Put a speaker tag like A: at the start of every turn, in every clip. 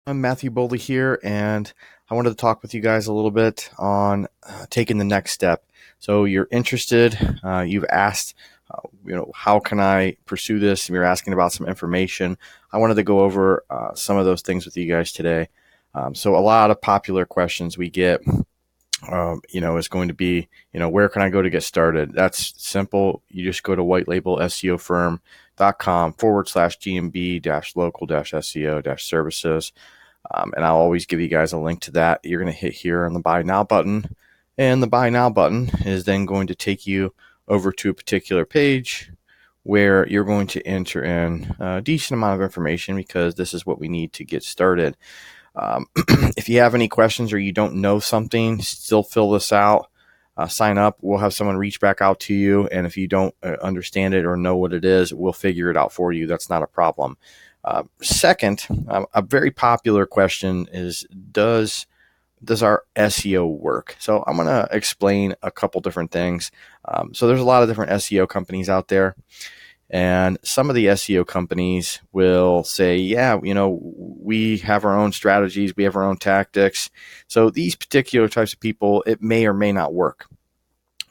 A: I'm Matthew Boldy here, and I wanted to talk with you guys a little bit on taking the next step. So you're interested, you've asked, how can I pursue this? And you're asking about some information. I wanted to go over some of those things with you guys today. So a lot of popular questions we get, is going to be, where can I go to get started? That's simple. You just go to White Label SEO Firm.com/GMB local SEO services. And I'll always give you guys a link to that. You're going to hit here on the Buy Now button. And the Buy Now button is then going to take you over to a particular page where you're going to enter in a decent amount of information because this is what we need to get started. If you have any questions or you don't know something, still fill this out. Sign up. We'll have someone reach back out to you. And if you don't understand it or know what it is, we'll figure it out for you. That's not a problem. Second, a very popular question is, does our SEO work? So I'm going to explain a couple different things. So there's a lot of different SEO companies out there. And some of the SEO companies will say, yeah, we have our own strategies, we have our own tactics. So these particular types of people, it may or may not work.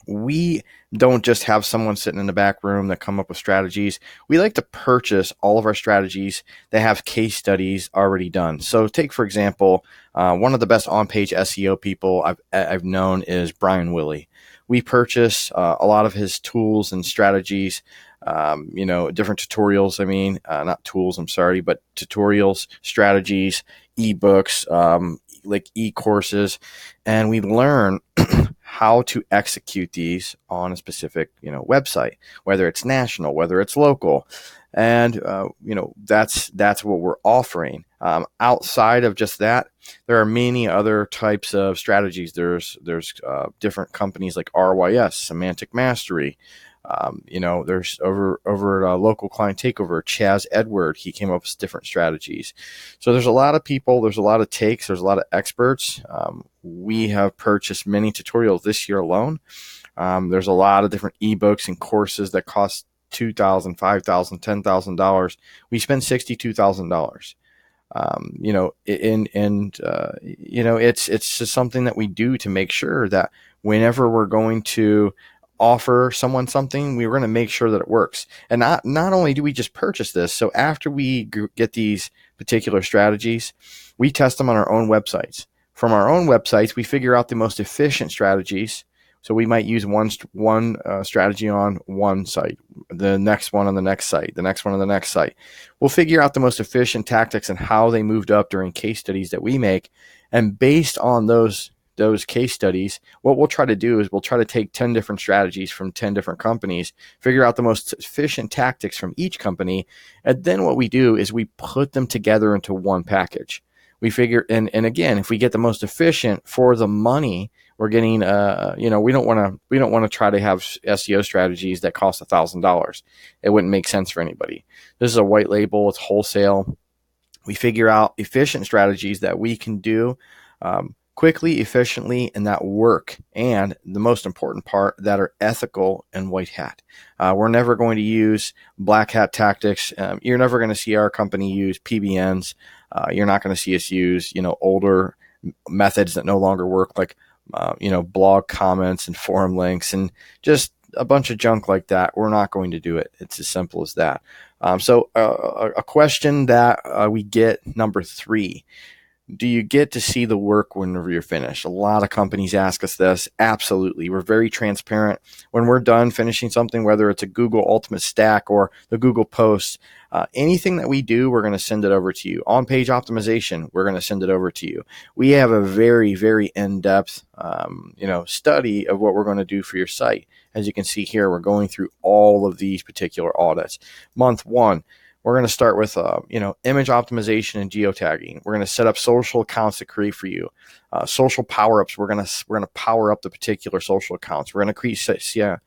A: We don't just have someone sitting in the back room that come up with strategies. We like to purchase all of our strategies that have case studies already done. So take, for example, one of the best on-page SEO people I've known is Brian Willey. We purchase a lot of his tools and strategies, different tutorials. Not tools, I'm sorry, but tutorials, strategies, ebooks, like e-courses, and we learn how to execute these on a specific, website, whether it's national, whether it's local. And, that's what we're offering. Outside of just that, there are many other types of strategies. There's different companies like RYS, Semantic Mastery. There's over at Local Client Takeover, Chaz Edward, he came up with different strategies. So there's a lot of people, there's a lot of takes, there's a lot of experts. We have purchased many tutorials this year alone. There's a lot of different ebooks and courses that cost $2,000, $5,000, $10,000. We spend $62,000. It's just something that we do to make sure that whenever we're going to offer someone something, we're going to make sure that it works. And not only do we just purchase this, so after we get these particular strategies, we test them on our own websites. From our own websites, we figure out the most efficient strategies. So we might use one strategy on one site, the next one on the next site, the next one on the next site. We'll figure out the most efficient tactics and how they moved up during case studies that we make. And based on those case studies, what we'll try to do is we'll try to take 10 different strategies from 10 different companies, figure out the most efficient tactics from each company, and then what we do is we put them together into one package. We figure, and again, if we get the most efficient for the money, we're getting, we don't want to try to have SEO strategies that cost $1,000. It wouldn't make sense for anybody. This is a white label, it's wholesale. We figure out efficient strategies that we can do quickly, efficiently, and that work. And the most important part, that are ethical and white hat. We're never going to use black hat tactics. You're never going to see our company use PBNs. You're not going to see us use, older methods that no longer work, like, blog comments and forum links and just a bunch of junk like that. We're not going to do it. It's as simple as that. So a question that we get, number 3, do you get to see the work whenever you're finished? A lot of companies ask us this. Absolutely. We're very transparent. When we're done finishing something, whether it's a Google Ultimate Stack or the Google Post, anything that we do, we're going to send it over to you. On-page optimization, we're going to send it over to you. We have a very, very in-depth, study of what we're going to do for your site. As you can see here, we're going through all of these particular audits. Month 1. We're going to start with, image optimization and geotagging. We're going to set up social accounts to create for you. Social power-ups. We're going to power up the particular social accounts. We're going to create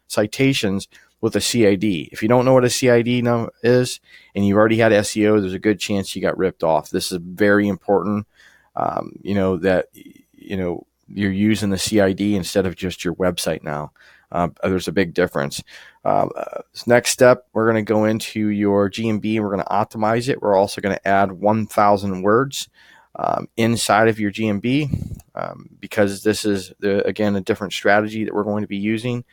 A: citations with a CID. If you don't know what a CID is and you've already had SEO, there's a good chance you got ripped off. This is very important, that, you're using the CID instead of just your website now. There's a big difference. Next step, we're going to go into your Gmb and we're going to optimize it. We're also going to add 1,000 words. inside of your GMB, because this is, again, a different strategy that we're going to be using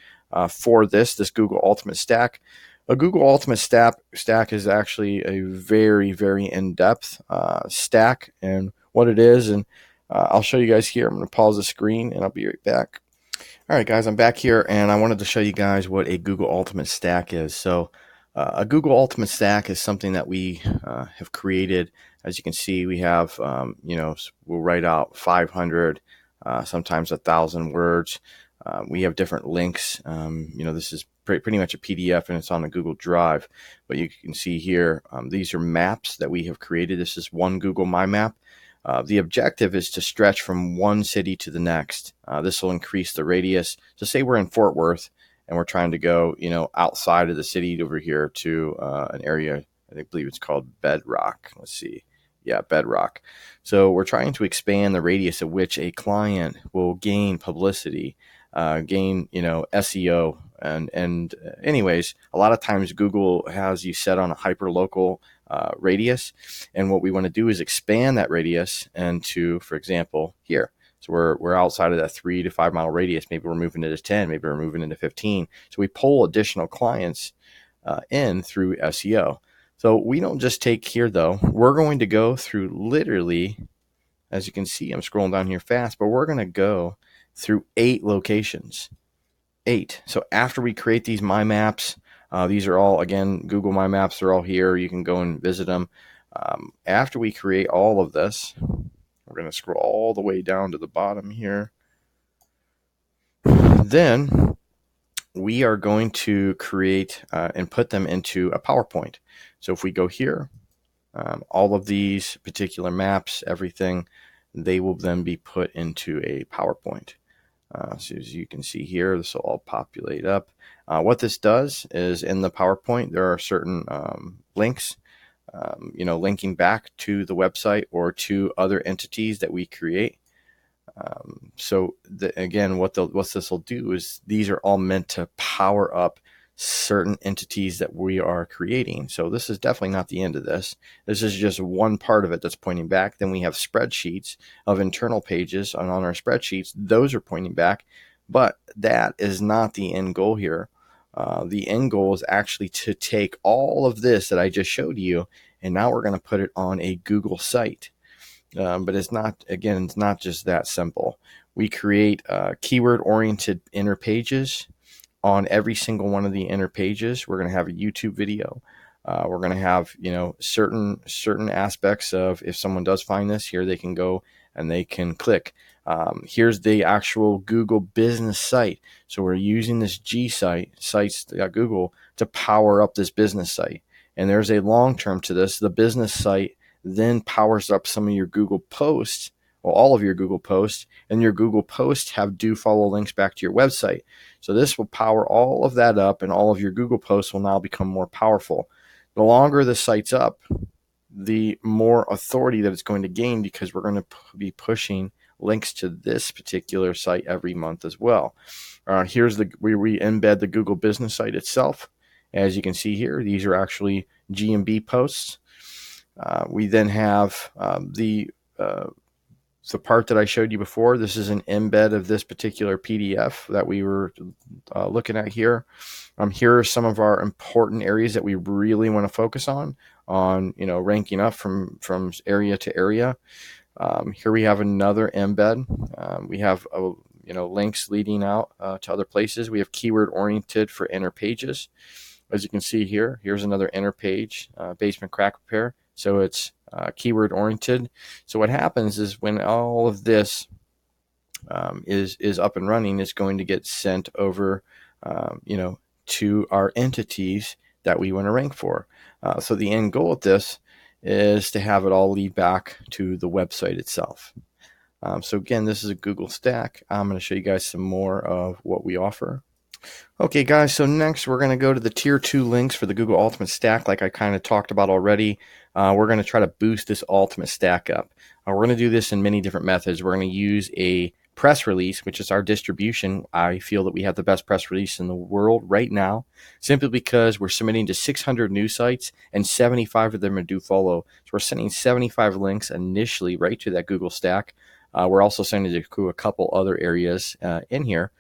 A: for this Google Ultimate Stack. A Google Ultimate Stack is actually a very, very in-depth stack, and what it is, and I'll show you guys here. I'm going to pause the screen and I'll be right back. All right, guys, I'm back here, and I wanted to show you guys what a Google Ultimate Stack is. So a Google Ultimate Stack is something that we have created. As you can see, we have, we'll write out 500, sometimes 1,000 words. We have different links. This is pretty much a PDF, and it's on a Google Drive. But you can see here, these are maps that we have created. This is one Google My Map. The objective is to stretch from one city to the next. This will increase the radius. So say we're in Fort Worth and we're trying to go, outside of the city over here to an area, I believe it's called Bedrock. Let's see. Yeah, Bedrock. So we're trying to expand the radius at which a client will gain publicity, gain, SEO. And anyways, a lot of times Google has you set on a hyperlocal radius, and what we want to do is expand that radius into, for example, here. So we're outside of that 3 to 5 mile radius. Maybe we're moving into 10. Maybe we're moving into 15. So we pull additional clients in through SEO. So we don't just take here, though. We're going to go through literally, as you can see, I'm scrolling down here fast, but we're going to go through 8 locations. 8. So after we create these My Maps, these are all, again, Google My Maps. They're all here. You can go and visit them. After we create all of this, we're going to scroll all the way down to the bottom here. Then we are going to create and put them into a PowerPoint. So if we go here, all of these particular maps, everything, they will then be put into a PowerPoint. So as you can see here, this will all populate up. What this does is, in the PowerPoint, there are certain links, linking back to the website or to other entities that we create. Again, what this will do is, these are all meant to power up certain entities that we are creating. So this is definitely not the end of this. This is just one part of it that's pointing back. Then we have spreadsheets of internal pages, and on our spreadsheets, those are pointing back. But that is not the end goal here. The end goal is actually to take all of this that I just showed you, and now we're going to put it on a Google site. But it's not just that simple. We create keyword-oriented inner pages. On every single one of the inner pages, we're going to have a YouTube video. We're going to have, certain aspects of, if someone does find this here, they can go and they can click. Here's the actual Google business site. So we're using this sites.google to power up this business site. And there's a long term to this. The business site then powers up some of your Google posts, or all of your Google posts, and your Google posts have do follow links back to your website. So this will power all of that up, and all of your Google posts will now become more powerful. The longer the site's up, the more authority that it's going to gain, because we're going to be pushing links to this particular site every month as well. Here's where we embed the Google business site itself. As you can see here, these are actually Gmb posts. We then have the part that I showed you before. This is an embed of this particular PDF that we were looking at here. Here are some of our important areas that we really want to focus on ranking up from area to area. Here we have another embed. We have links leading out to other places. We have keyword oriented for inner pages. As you can see here, here's another inner page, basement crack repair. So it's keyword oriented. So what happens is, when all of this is up and running, it's going to get sent over, to our entities that we want to rank for. So the end goal of this is to have it all lead back to the website itself. So again, this is a Google Stack. I'm going to show you guys some more of what we offer. Okay, guys, so next we're going to go to the tier 2 links for the Google Ultimate Stack, like I kind of talked about already. We're going to try to boost this Ultimate Stack up. We're going to do this in many different methods. We're going to use a press release, which is our distribution. I feel that we have the best press release in the world right now, simply because we're submitting to 600 news sites and 75 of them are do follow. So we're sending 75 links initially right to that Google stack. We're also sending it to a couple other areas in here.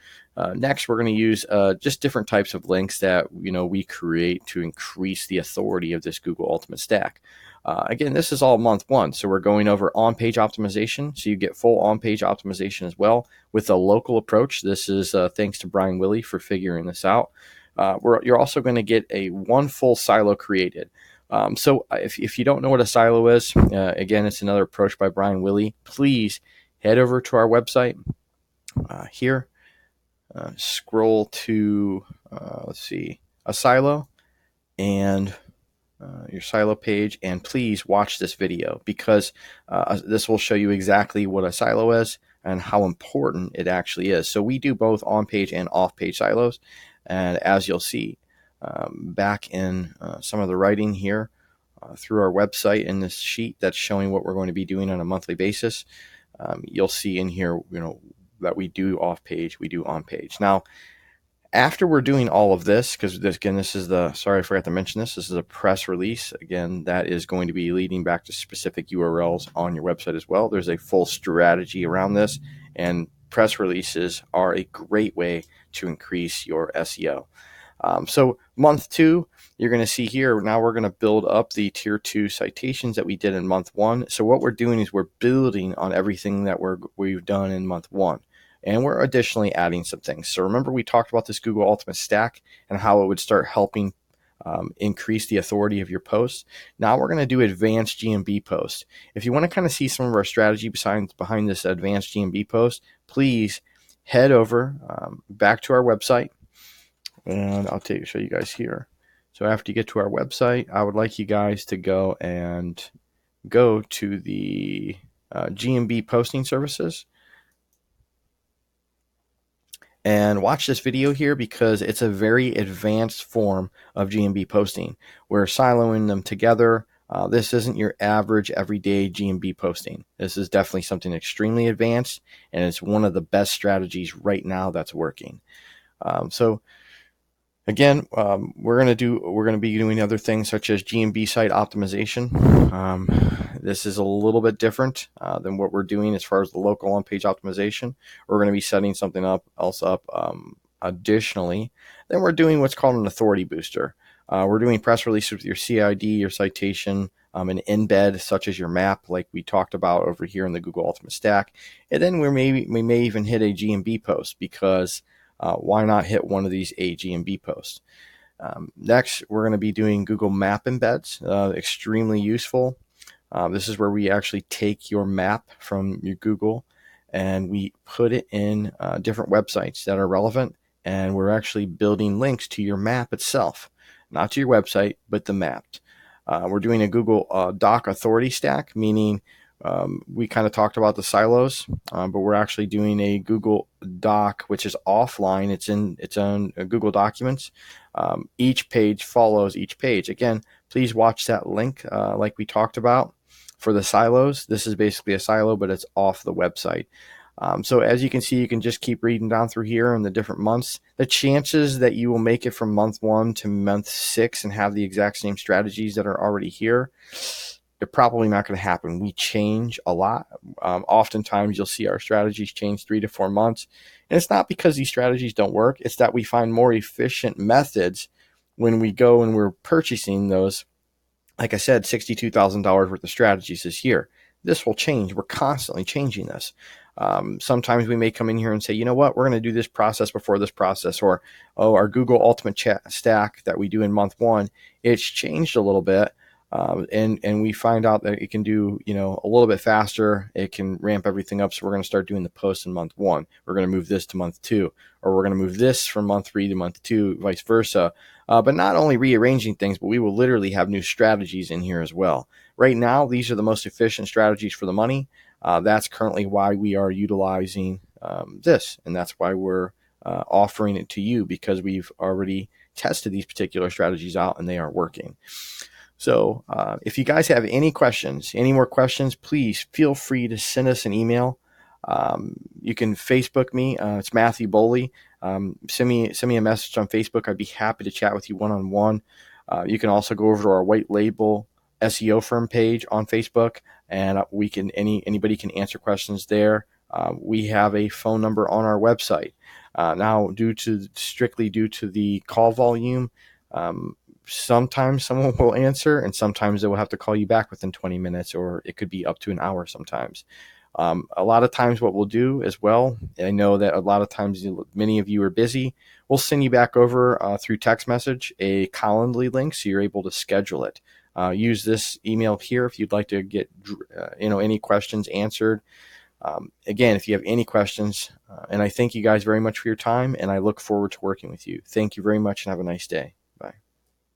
A: Next, we're going to use just different types of links that we create to increase the authority of this Google Ultimate Stack. Again, this is all month one, so we're going over on-page optimization, so you get full on-page optimization as well with a local approach. This is thanks to Brian Willey for figuring this out. You're also going to get one full silo created. So if you don't know what a silo is, again, it's another approach by Brian Willey. Please head over to our website here. Scroll to, let's see, a silo and your silo page, and please watch this video, because this will show you exactly what a silo is and how important it actually is. So we do both on-page and off-page silos, and as you'll see back in some of the writing here through our website in this sheet that's showing what we're going to be doing on a monthly basis, you'll see in here that we do off-page, we do on-page. Now, after we're doing all of this, because this is sorry, I forgot to mention this is a press release. Again, that is going to be leading back to specific URLs on your website as well. There's a full strategy around this, and press releases are a great way to increase your SEO. So month two, you're going to see here, now we're going to build up the tier 2 citations that we did in month one. So what we're doing is we're building on everything that we've done in month one. And we're additionally adding some things. So remember, we talked about this Google Ultimate Stack and how it would start helping increase the authority of your posts. Now we're going to do advanced Gmb posts. If you want to kind of see some of our strategy behind this advanced Gmb post, please head over back to our website, and I'll show you guys here. So after you get to our website, I would like you guys to go to the Gmb Posting Services. And watch this video here, because it's a very advanced form of Gmb posting. We're siloing them together. This isn't your average everyday Gmb posting. This is definitely something extremely advanced, and it's one of the best strategies right now that's working. So again, we're going to be doing other things such as Gmb site optimization. This is a little bit different than what we're doing as far as the local on-page optimization. We're going to be setting something else up additionally. Then we're doing what's called an authority booster. We're doing press releases with your CID, your citation, an embed such as your map, like we talked about over here in the Google Ultimate Stack. And then we may even hit a Gmb post, because why not hit one of these Gmb posts? Next, we're going to be doing Google Map embeds, extremely useful. This is where we actually take your map from your Google and we put it in different websites that are relevant, and we're actually building links to your map itself, not to your website, but the map. We're doing a Google Doc authority stack, meaning we kind of talked about the silos, but we're actually doing a Google Doc, which is offline. It's on Google Documents. Each page follows each page. Again, please watch that link like we talked about for the silos. This is basically a silo, but it's off the website. So as you can see, you can just keep reading down through here in the different months. The chances that you will make it from month 1 to month 6 and have the exact same strategies that are already here, they're probably not going to happen. We change a lot. Oftentimes you'll see our strategies change 3 to 4 months. And it's not because these strategies don't work. It's that we find more efficient methods when we go and we're purchasing those. Like I said, $62,000 worth of strategies this year. This will change. We're constantly changing this. Sometimes we may come in here and say, you know what, we're going to do this process before this process, or, oh, our Google Ultimate Stack that we do in month 1, it's changed a little bit. And we find out that it can do, a little bit faster. It can ramp everything up. So we're going to start doing the posts in month 1. We're going to move this to month 2, or we're going to move this from month 3 to month 2, vice versa. But not only rearranging things, but we will literally have new strategies in here as well. Right now, these are the most efficient strategies for the money. That's currently why we are utilizing this. And that's why we're offering it to you, because we've already tested these particular strategies out and they are working. So if you guys have any more questions, please feel free to send us an email. You can Facebook me. It's Matthew Boley. Send me a message on Facebook. I'd be happy to chat with you one-on-one. You can also go over to our White Label SEO firm page on Facebook, and we can anybody can answer questions there. We have a phone number on our website. Now, strictly due to the call volume, sometimes someone will answer, and sometimes they will have to call you back within 20 minutes, or it could be up to an hour sometimes. A lot of times what we'll do as well, I know that a lot of times many of you are busy, we'll send you back over through text message a Calendly link so you're able to schedule it. Use this email here if you'd like to get any questions answered. Again, if you have any questions, and I thank you guys very much for your time, and I look forward to working with you. Thank you very much and have a nice day.